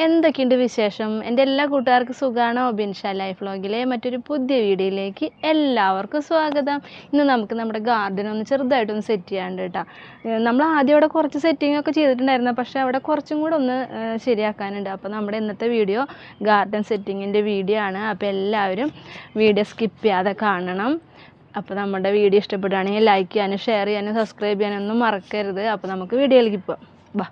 എന്തൊക്കെയുണ്ട് വിശേഷം? എൻ്റെ എല്ലാ കൂട്ടുകാർക്കും സുഖമാണോ? ബിൻഷ ലൈഫ് വ്ലോഗിലെ മറ്റൊരു പുതിയ വീഡിയോയിലേക്ക് എല്ലാവർക്കും സ്വാഗതം. ഇന്ന് നമുക്ക് നമ്മുടെ ഗാർഡൻ ഒന്ന് ചെറുതായിട്ടൊന്ന് സെറ്റ് ചെയ്യാണ്ട് കേട്ടോ. നമ്മൾ ആദ്യം അവിടെ കുറച്ച് സെറ്റിംഗ് ഒക്കെ ചെയ്തിട്ടുണ്ടായിരുന്നു, പക്ഷേ അവിടെ കുറച്ചും കൂടെ ഒന്ന് ശരിയാക്കാനുണ്ട്. അപ്പോൾ നമ്മുടെ ഇന്നത്തെ വീഡിയോ ഗാർഡൻ സെറ്റിങ്ങിൻ്റെ വീഡിയോ ആണ്. അപ്പോൾ എല്ലാവരും വീഡിയോ സ്കിപ്പ് ചെയ്യാതെ കാണണം. അപ്പോൾ നമ്മുടെ വീഡിയോ ഇഷ്ടപ്പെടുകയാണെങ്കിൽ ലൈക്ക് ചെയ്യാനും ഷെയർ ചെയ്യാനും സബ്സ്ക്രൈബ് ചെയ്യാനൊന്നും മറക്കരുത്. അപ്പോൾ നമുക്ക് വീഡിയോയിലേക്ക് പോകാം. ബാ.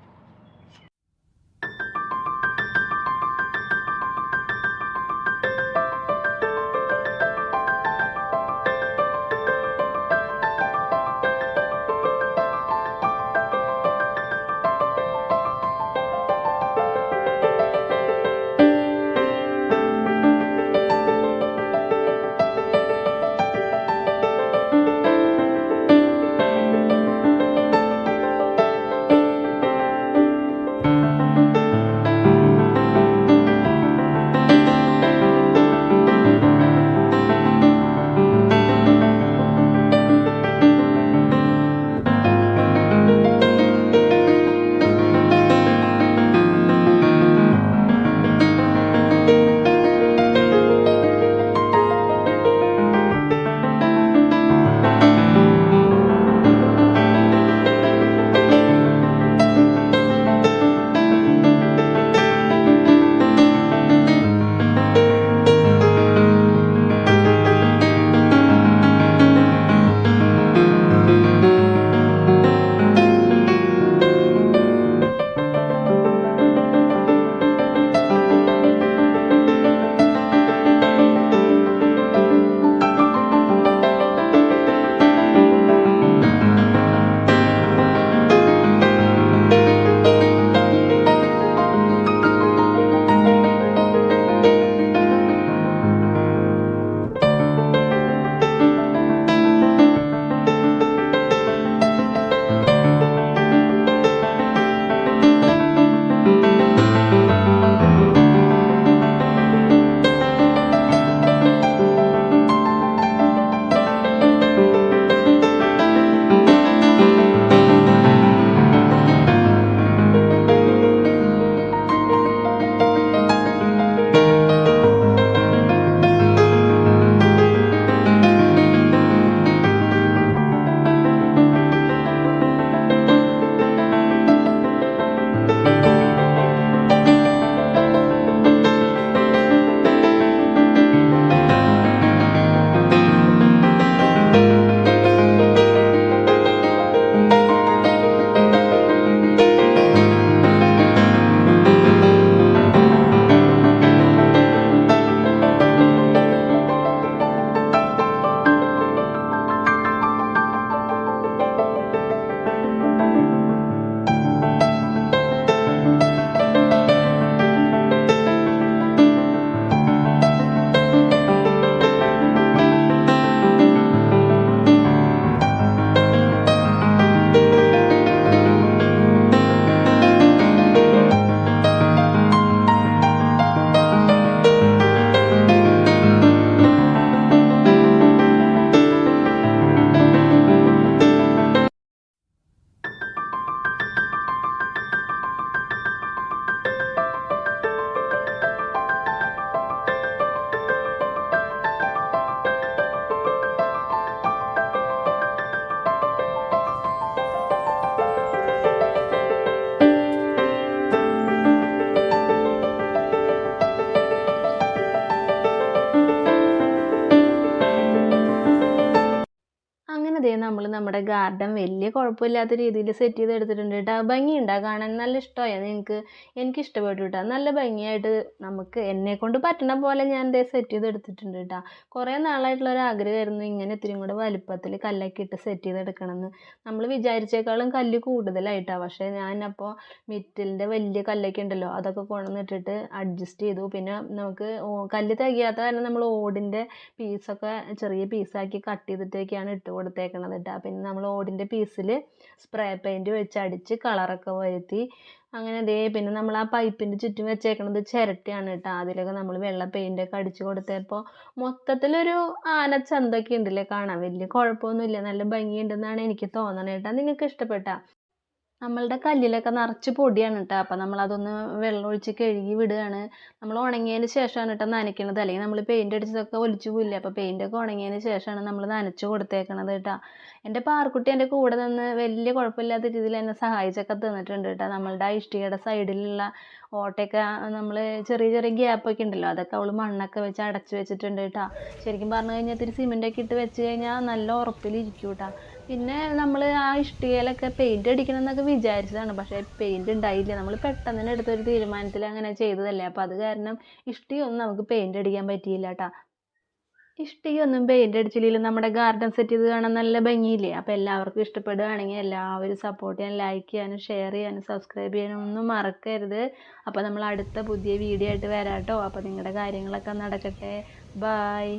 നമ്മൾ നമ്മുടെ ഗാർഡൻ വലിയ കുഴപ്പമില്ലാത്ത രീതിയിൽ സെറ്റ് ചെയ്ത് എടുത്തിട്ടുണ്ട് കേട്ടോ. ഭംഗിയുണ്ടോ കാണാൻ? നല്ല ഇഷ്ടമായോ നിങ്ങൾക്ക്? എനിക്ക് ഇഷ്ടപ്പെട്ടു കേട്ടോ. നല്ല ഭംഗിയായിട്ട് നമുക്ക് എന്നെക്കൊണ്ട് പറ്റണ പോലെ ഞാൻ ദേ സെറ്റ് ചെയ്ത് എടുത്തിട്ടുണ്ട് കേട്ടോ. കുറേ നാളായിട്ടുള്ള ഒരു ആഗ്രഹമായിരുന്നു ഇങ്ങനെ ഇത്തിരി കൂടെ വലുപ്പത്തിൽ കല്ലൊക്കെ ഇട്ട് സെറ്റ് ചെയ്തെടുക്കണമെന്ന്. നമ്മൾ വിചാരിച്ചേക്കാളും കല്ല് കൂടുതലായിട്ടാണ്. പക്ഷേ ഞാനപ്പോൾ മിറ്റലിൻ്റെ വലിയ കല്ലൊക്കെ ഉണ്ടല്ലോ, അതൊക്കെ കൊണ്ടുവന്നിട്ടിട്ട് അഡ്ജസ്റ്റ് ചെയ്തു. പിന്നെ നമുക്ക് കല്ല് തികയാത്ത കാരണം നമ്മൾ ഓടിൻ്റെ പീസൊക്കെ ചെറിയ പീസാക്കി കട്ട് ചെയ്തിട്ടൊക്കെയാണ് ഇട്ട് കൊടുത്തേക്കണത് കേട്ടോ. പിന്നെ നമ്മൾ ഓടിൻ്റെ പീസിൽ സ്പ്രേ പെയിൻറ്റ് വെച്ച് അടിച്ച് കളറൊക്കെ വരുത്തി അങ്ങനെ ദേ. പിന്നെ നമ്മൾ ആ പൈപ്പിൻ്റെ ചുറ്റും വെച്ചേക്കണത് ചിരട്ടയാണ് കേട്ടോ. അതിലൊക്കെ നമ്മൾ വെള്ള പെയിൻറ്റൊക്കെ അടിച്ച് കൊടുത്തപ്പോൾ മൊത്തത്തിലൊരു ആനച്ചന്തൊക്കെ ഉണ്ടല്ലേ കാണാൻ. വലിയ കുഴപ്പമൊന്നുമില്ല, നല്ല ഭംഗിയുണ്ടെന്നാണ് എനിക്ക് തോന്നണത് കേട്ടോ. നിങ്ങൾക്ക് ഇഷ്ടപ്പെട്ടോ? നമ്മളുടെ കല്ലിലൊക്കെ നിറച്ച് പൊടിയാണ് കേട്ടോ. അപ്പം നമ്മളതൊന്ന് വെള്ളമൊഴിച്ച് കഴുകി വിടുകയാണ്. നമ്മൾ ഉണങ്ങിയതിന് ശേഷമാണ് കേട്ടോ നനയ്ക്കണത്. അല്ലെങ്കിൽ നമ്മൾ പെയിൻ്റ് അടിച്ചതൊക്കെ ഒലിച്ചു പോവില്ലേ. അപ്പോൾ പെയിൻ്റൊക്കെ ഉണങ്ങിയതിന് ശേഷമാണ് നമ്മൾ നനച്ച് കൊടുത്തേക്കണത് കേട്ടോ. എൻ്റെ പാറുക്കുട്ടി എൻ്റെ കൂടെ നിന്ന് വലിയ കുഴപ്പമില്ലാത്ത രീതിയിൽ എന്നെ സഹായിച്ചൊക്കെ തന്നിട്ടുണ്ട് കേട്ടോ. നമ്മളുടെ ആ ഇഷ്ടികയുടെ സൈഡിലുള്ള ഓട്ടയൊക്കെ നമ്മൾ ചെറിയ ചെറിയ ഗ്യാപ്പൊക്കെ ഉണ്ടല്ലോ, അതൊക്കെ അവൾ മണ്ണൊക്കെ വെച്ച് അടച്ച് വെച്ചിട്ടുണ്ട് കേട്ടോ. ശരിക്കും പറഞ്ഞു കഴിഞ്ഞാൽ ഇത്തിരി സിമെൻ്റൊക്കെ ഇട്ട് വെച്ച് കഴിഞ്ഞാൽ നല്ല ഉറപ്പിലിരിക്കും കേട്ടോ. പിന്നെ നമ്മൾ ആ ഇഷ്ടികയിലൊക്കെ പെയിൻ്റ് അടിക്കണം എന്നൊക്കെ വിചാരിച്ചതാണ്. പക്ഷേ പെയിൻ്റ് ഉണ്ടായില്ല. നമ്മൾ പെട്ടെന്ന് തന്നെ എടുത്തൊരു തീരുമാനത്തിൽ അങ്ങനെ ചെയ്തതല്ലേ. അപ്പോൾ അത് കാരണം ഇഷ്ടികയൊന്നും നമുക്ക് പെയിൻ്റ് അടിക്കാൻ പറ്റിയില്ല കേട്ടോ. ഇഷ്ടികയൊന്നും പെയിൻ്റ് അടിച്ചില്ലെങ്കിലും നമ്മുടെ ഗാർഡൻ സെറ്റ് ചെയ്ത് കാണാൻ നല്ല ഭംഗിയില്ലേ. അപ്പോൾ എല്ലാവർക്കും ഇഷ്ടപ്പെടുകയാണെങ്കിൽ എല്ലാവരും സപ്പോർട്ട് ചെയ്യാനും ലൈക്ക് ചെയ്യാനും ഷെയർ ചെയ്യാനും സബ്സ്ക്രൈബ് ചെയ്യാനും ഒന്നും മറക്കരുത്. അപ്പോൾ നമ്മൾ അടുത്ത പുതിയ വീഡിയോ ആയിട്ട് വരാം കേട്ടോ. അപ്പോൾ നിങ്ങളുടെ കാര്യങ്ങളൊക്കെ നടക്കട്ടെ. ബായ്.